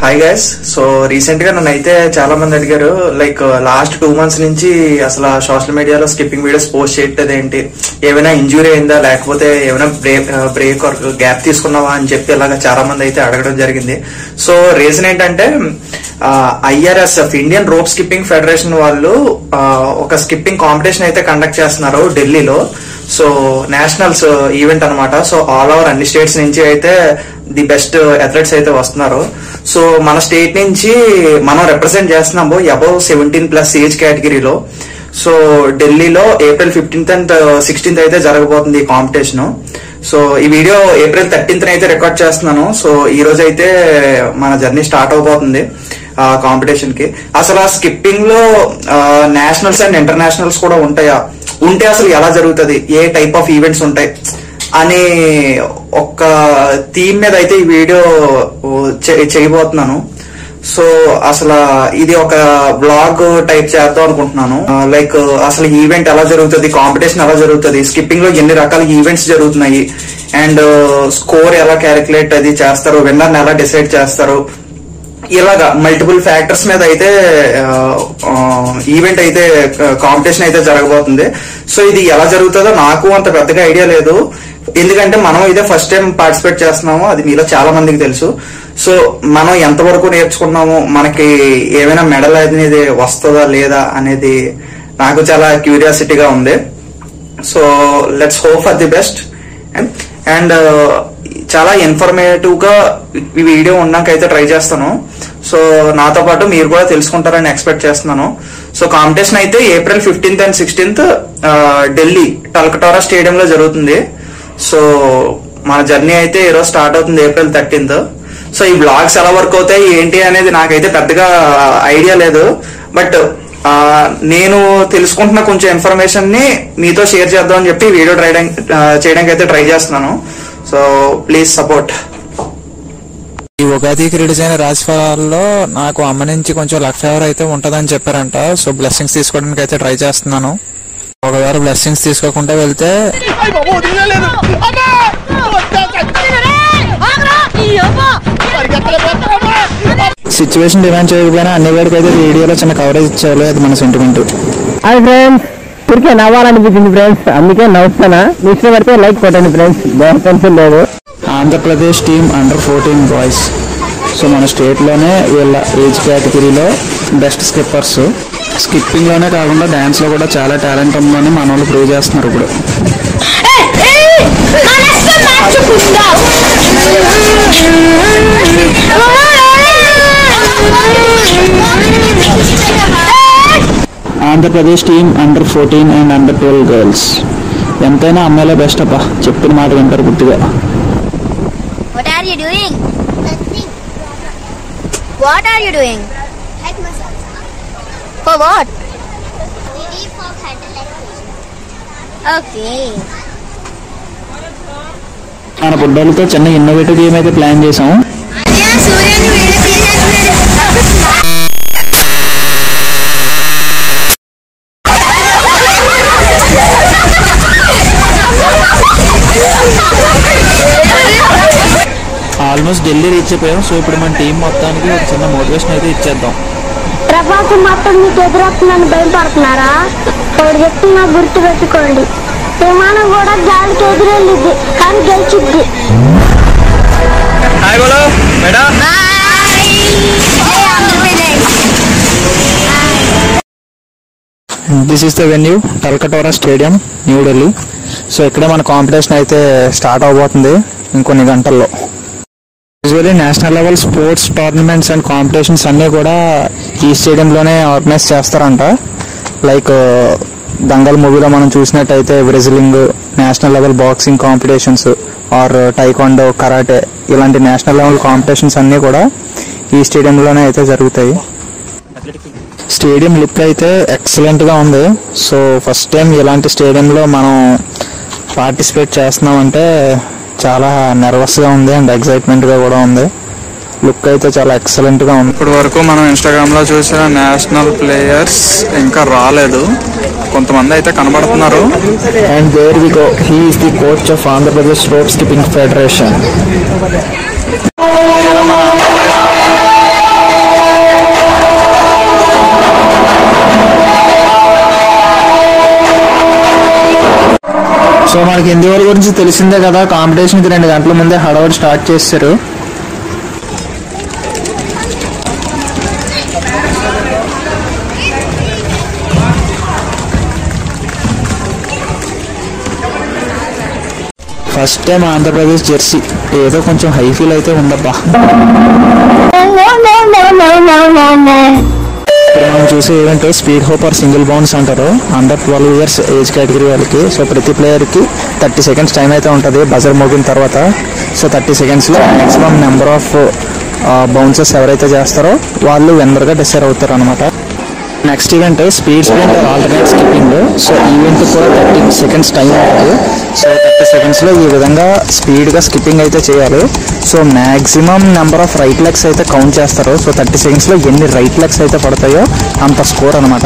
Hi guys. So recent గా నన్ను అయితే చాలా మంది అడిగారు, లైక్ లాస్ట్ 2 months నుంచి అసలు సోషల్ మీడియాలో స్కిప్పింగ్ వీడియోస్ పోస్ట్ చేయట్లేదు ఏంటి, ఏమైనా ఇంజురీ అయిందా, లేకపోతే ఏమైనా బ్రేక్ గ్యాప్ తీసుకున్నావా అని చెప్పి ఇలాగా చాలా మంది అయితే అడగడం జరిగింది. సో రీజన్ ఏంటంటే IRSF Indian rope skipping federation వాళ్ళు ఒక స్కిప్పింగ్ కాంపిటీషన్ అయితే కండక్ట్ చేస్తున్నారు ఢిల్లీలో. సో నేషనల్స్ ఈవెంట్ అనమాట. సో ఆల్ ఓవర్ అన్ని స్టేట్స్ నుంచి అయితే ది బెస్ట్ అథ్లెట్స్ అయితే వస్తున్నారు. సో మన స్టేట్ నుంచి మనం రిప్రజెంట్ చేస్తున్నాము అబౌవ్ 17+ ఏజ్ కేటగిరీలో. సో ఢిల్లీలో April 15th and 16th అయితే జరగబోతుంది ఈ కాంపిటీషన్. సో ఈ వీడియో April 13th అయితే రికార్డ్ చేస్తున్నాను. సో ఈ రోజు అయితే మన జర్నీ స్టార్ట్ అవబోతుంది కాంపిటీషన్ కి. అసలు ఆ స్కిప్పింగ్ లో నేషనల్స్ అండ్ ఇంటర్నేషనల్స్ కూడా ఉంటాయా, ఉంటే అసలు ఎలా జరుగుతుంది, ఏ టైప్ ఆఫ్ ఈవెంట్స్ ఉంటాయి అని ఒక థీమ్ మీద అయితే ఈ వీడియో చేయబోతున్నాను. సో అసలు ఇది ఒక బ్లాగ్ టైప్ చేద్దాం అనుకుంటున్నాను. లైక్ అసలు ఈవెంట్ ఎలా జరుగుతుంది, కాంపిటీషన్ ఎలా జరుగుతుంది, స్కిప్పింగ్ లో ఎన్ని రకాల ఈవెంట్స్ జరుగుతున్నాయి, అండ్ స్కోర్ ఎలా క్యాలిక్యులేట్ అది చేస్తారు, విన్నర్ ఎలా డిసైడ్ చేస్తారు, ఇలాగా మల్టిపుల్ ఫ్యాక్టర్స్ మీద అయితే ఈవెంట్ అయితే కాంపిటీషన్ అయితే జరగబోతుంది. సో ఇది ఎలా జరుగుతుందో నాకు అంత పెద్దగా ఐడియా లేదు, ఎందుకంటే మనం ఇదే ఫస్ట్ టైం పార్టిసిపేట్ చేస్తున్నాము. అది మీలో చాలా మందికి తెలుసు. సో మనం ఎంతవరకు నేర్చుకున్నాము, మనకి ఏమైనా మెడల్ అనేది వస్తుందా లేదా అనేది నాకు చాలా క్యూరియాసిటీగా ఉంది. So let's hope for the best. And చాలా ఇన్ఫర్మేటివ్ గా ఈ వీడియో ఉండడానికి ట్రై చేస్తాను. సో నాతో పాటు మీరు కూడా తెలుసుకుంటారని ఎక్స్పెక్ట్ చేస్తున్నాను. సో కాంపిటీషన్ అయితే April 15th and 16th Delhi Talkatora stadium లో జరుగుతుంది. సో మన జర్నీ అయితే ఈరోజు స్టార్ట్ అవుతుంది April 13th. సో ఈ బ్లాగ్స్ ఎలా వర్క్ అవుతాయి ఏంటి అనేది నాకైతే పెద్దగా ఐడియా లేదు, బట్ నేను తెలుసుకుంటున్న కొంచెం ఇన్ఫర్మేషన్ ని మీతో షేర్ చేద్దాం అని చెప్పి వీడియో చేయడానికి అయితే ట్రై చేస్తున్నాను. So please support. ఈ ఉగాదికి రిలీజ్ అయిన రాశిఫలాల్లో నాకు అమ్మ నుంచి కొంచెం లక్ ఫేవర్ అయితే ఉంటదని చెప్పారంట. సో బ్లెస్సింగ్స్ తీసుకోవడానికి అయితే ట్రై చేస్తున్నాను. ఒకవేళ బ్లెస్సింగ్స్ తీసుకోకుండా వెళ్తే సిచ్యువేషన్ డిమాండ్ చేయకపోయినా అన్ని వేడికి అయితే వీడియోలో చిన్న కవరేజ్ ఇచ్చేయాలి, అది మన సెంటిమెంట్. హాయ్ ఫ్రెండ్స్, ఊరికే నవ్వాలనిపించింది ఫ్రెండ్స్, అందుకే నవ్వుతానా. మీ ఇష్టం పడితే లైక్ కొట్టండి ఫ్రెండ్స్, టెన్షన్ లేదు. Andhra Pradesh team under-14 boys. So మన స్టేట్లోనే వీళ్ళ ఏజ్ కేటగిరీలో బెస్ట్ స్కిప్పర్స్. స్కిప్పింగ్లోనే కాకుండా డ్యాన్స్లో కూడా చాలా టాలెంట్ ఉందని మన వాళ్ళు ప్రూవ్ చేస్తున్నారు ఇప్పుడు. Andhra Pradesh team under-14 and under-12 girls. ఎంతైనా అమ్మాయిలే బెస్ట్ అబ్బా, చెప్పిన మాట వింటారు గుర్తుగా. What are you doing? Nothing. What are you doing? Head massage. For what? For fertilization. Okay. మన బుడ్డలతో చిన్న ఇన్నోవేటివ్ గేమ్ అయితే ప్లాన్ చేసాం. ఆల్మోస్ట్ ఢిల్లీ రీచ్ అయిపోయాం. సో ఇప్పుడు మన టీం మొత్తానికి ఒక చిన్న మోటివేషన్ అయితే ఇచ్చేద్దాం. ప్రపంచం మొత్తం మీకు ఎదురొస్తుందని భయపడుతున్నారా? ఒకటి చెప్తున్నా, గుర్తు పెట్టుకోండి, విమానం కూడా గాలికి ఎదురెళ్ళిద్ది కానీ గెలిచిద్ది. This is the venue, Talkatora stadium, new Delhi. So ఇక్కడే మన కాంపిటీషన్ అయితే స్టార్ట్ అవబోతుంది ఇంకొన్ని గంటల్లో. Usually national level sports tournaments and competitions అన్నీ కూడా ఈ స్టేడియంలోనే ఆర్గనైజ్ చేస్తారంట. లైక్ దంగల్ మూవీలో మనం చూసినట్టయితే wrestling, national level boxing competitions or taekwondo, karate, ఇలాంటి నేషనల్ లెవెల్ కాంపిటీషన్స్ అన్నీ కూడా ఈ స్టేడియంలోనే అయితే జరుగుతాయి. స్టేడియం లుక్ అయితే ఎక్సలెంట్గా ఉంది. సో ఫస్ట్ టైం ఇలాంటి స్టేడియంలో మనం పార్టిసిపేట్ చేస్తున్నామంటే చాలా నర్వస్గా ఉంది అండ్ ఎక్సైట్మెంట్గా కూడా ఉంది. లుక్ అయితే చాలా ఎక్సలెంట్గా ఉంది. ఇప్పటి వరకు మనం ఇన్స్టాగ్రామ్లో చూసిన నేషనల్ ప్లేయర్స్ ఇంకా రాలేదు, కొంతమంది అయితే కనబడుతున్నారు. And there we go, he is the coach of Andhra Pradesh rope skipping federation. So మనకి హిందీ వాళ్ళ గురించి తెలిసిందే కదా, కాంపిటీషన్కి 2 గంటల ముందే హడావుడి స్టార్ట్ చేశారు. ఫస్ట్ టైం ఆంధ్రప్రదేశ్ జెర్సీ, ఏదో కొంచెం హై ఫీల్ అయితే ఉందబ్బా. మనం చూసే event speed hopper single bounce అంటారు. అండర్ 12 years ఏజ్ కేటగిరీ వాళ్ళకి. సో ప్రతి ప్లేయర్కి 30 seconds టైం అయితే ఉంటుంది బజర్ మోగిన తర్వాత. సో 30 secondsలో మ్యాక్సిమం నెంబర్ ఆఫ్ బౌన్సెస్ ఎవరైతే చేస్తారో వాళ్ళు విన్నర్గా డిసైడ్ అవుతారు అనమాట. Next event speed sprint alternate skipping. So event కూడా 30 seconds టైం ఉంటుంది. సో 30 secondsలో ఈ విధంగా స్పీడ్గా స్కిప్పింగ్ అయితే చేయాలి. So maximum number of right legs అయితే కౌంట్ చేస్తారు. సో 30 secondsలో ఎన్ని రైట్ లెగ్స్ అయితే పడతాయో అంత స్కోర్ అనమాట.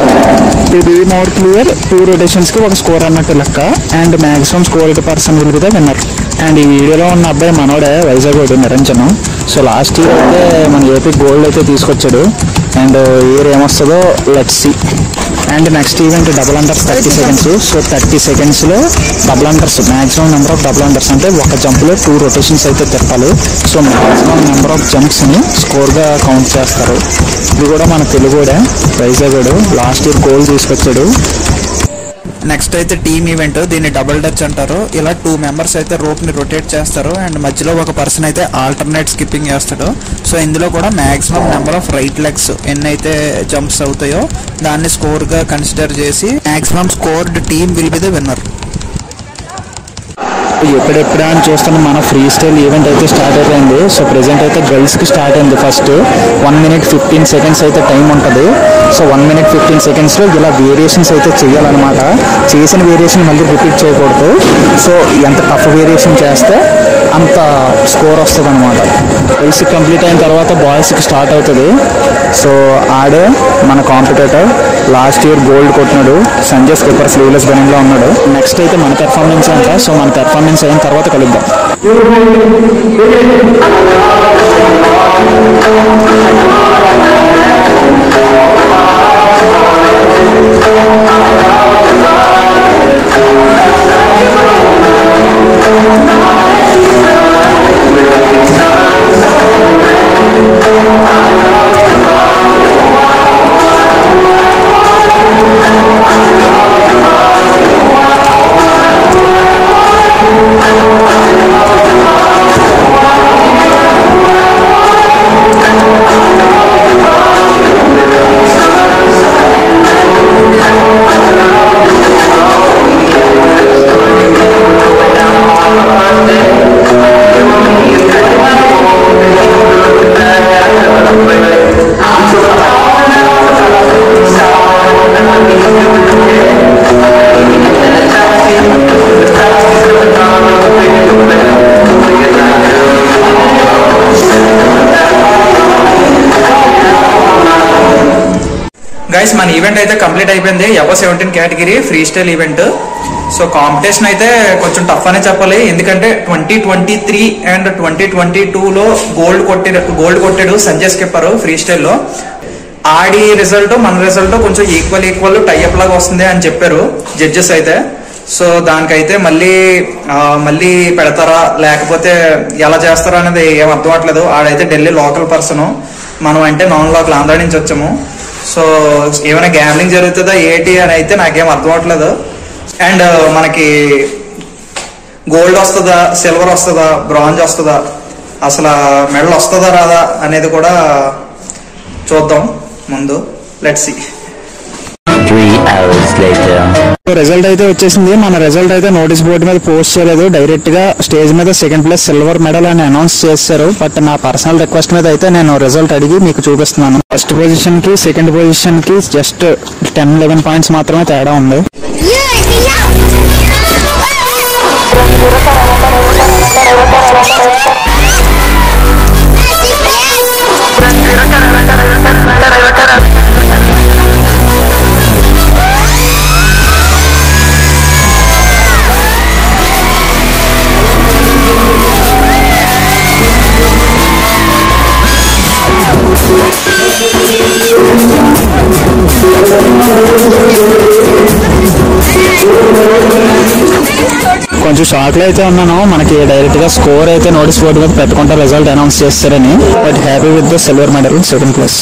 ఇది మోర్ క్లియర్ 2 rotations కి ఒక స్కోర్ అన్నట్టు లెక్క. And maximum score person will be the winner. And ఈ వీడియోలో ఉన్న అబ్బాయి మనోడే, Vizag Niranjanam. So last year అయితే మన ఏపీ గోల్డ్ అయితే తీసుకొచ్చాడు. అండ్ ఇయర్ ఏమొస్తుందో let's see. And next event double unders 30 seconds. So 30 secondsలో double unders maximum number of double unders అంటే ఒక జంప్లో 2 rotations అయితే తిప్పాలి. సో మ్యాక్సిమం నెంబర్ ఆఫ్ జంప్స్ని స్కోర్గా కౌంట్ చేస్తారు. ఇది కూడా మన తెలుగుడే, వైజాగ్ లాస్ట్ ఇయర్ గోల్డ్ తీసుకొచ్చాడు. నెక్స్ట్ అయితే టీమ్ ఈవెంట్, దీన్ని డబుల్ డచ్ అంటారు. ఇలా 2 members అయితే రోప్ని రొటేట్ చేస్తారు అండ్ మధ్యలో ఒక పర్సన్ అయితే ఆల్టర్నేట్ స్కిప్పింగ్ చేస్తాడు. సో ఇందులో కూడా maximum number of right legs ఎన్నైతే జంప్స్ అవుతాయో దాన్ని స్కోర్గా కన్సిడర్ చేసి maximum scored team will be the winner. ఎప్పుడెప్పుడా అని చూస్తున్న మన ఫ్రీ స్టైల్ ఈవెంట్ అయితే స్టార్ట్ అయిపోయింది. సో ప్రెజెంట్ అయితే గర్ల్స్కి స్టార్ట్ అయింది. ఫస్ట్ 1 minute 15 seconds అయితే టైం ఉంటుంది. సో 1 minute 15 secondsలో ఇలా వేరియేషన్స్ అయితే చేయాలన్నమాట. చేసిన వేరియేషన్ మళ్ళీ రిపీట్ చేయకూడదు. సో ఎంత టఫ్ వేరియేషన్ చేస్తే అంత స్కోర్ వస్తుంది అనమాట. గర్ల్స్కి కంప్లీట్ అయిన తర్వాత బాయ్స్కి స్టార్ట్ అవుతుంది. సో ఆడే మన కాంపిటేటర్ లాస్ట్ ఇయర్ గోల్డ్ కొట్టినాడు, సంజయ్ స్కిప్పర్ స్లీవ్లెస్ బెనింగ్లో ఉన్నాడు. నెక్స్ట్ అయితే మన పెర్ఫార్మెన్స్ అంట. సో మన పెర్ఫార్మెన్స్ అయిన తర్వాత కలుద్దాం. గైస్ మన ఈవెంట్ అయితే కంప్లీట్ అయిపోయింది. Above 17 category free style event. So competition అయితే కొంచెం టఫ్ అనే చెప్పాలి. ఎందుకంటే 2023 అండ్ 2022లో గోల్డ్ కొట్టాడు సంజయ్ స్కిప్పర్ ఫ్రీ స్టైల్లో. ఆడి రిజల్ట్ మన రిజల్ట్ కొంచెం ఈక్వల్ టైఅప్ లాగా వస్తుంది అని చెప్పారు జడ్జెస్ అయితే. సో దానికైతే మళ్ళీ పెడతారా లేకపోతే ఎలా చేస్తారా అనేది ఏం అర్థం అవట్లేదు. ఆడైతే ఢిల్లీ లోకల్ పర్సన్, మనం అంటే నాన్ లోకల్ ఆంధ్ర నుంచి వచ్చాము. సో ఏమైనా గ్యాంబ్లింగ్ జరుగుతుందా ఏంటి అని అయితే నాకేం అర్థం అవట్లేదు. అండ్ మనకి గోల్డ్ వస్తుందా, సిల్వర్ వస్తుందా, బ్రాంజ్ వస్తుందా, అసలు మెడల్ వస్తుందా రాదా అనేది కూడా చూద్దాం ముందు. Let's see. 3 hours later. Result అయితే వచ్చేసింది. మన రిజల్ట్ అయితే నోటీస్ బోర్డు మీద పోస్ట్ చేయలేదు, డైరెక్ట్ గా స్టేజ్ మీద 2nd place సిల్వర్ మెడల్ అని అనౌన్స్ చేశారు. బట్ నా పర్సనల్ రిక్వెస్ట్ మీద అయితే నేను రిజల్ట్ అడిగి మీకు చూపిస్తున్నాను. ఫస్ట్ పొజిషన్ కి 2nd పొజిషన్ కి జస్ట్ 10-11 points మాత్రమే తేడా ఉంది. కొంచెం షాక్ లో అయితే ఉన్నాను. మనకి డైరెక్ట్ గా స్కోర్ అయితే నోటీస్ బోర్డు మీద పెట్టుకుంటే రిజల్ట్ అనౌన్స్ చేస్తారని. But happy with the silver medal, second place.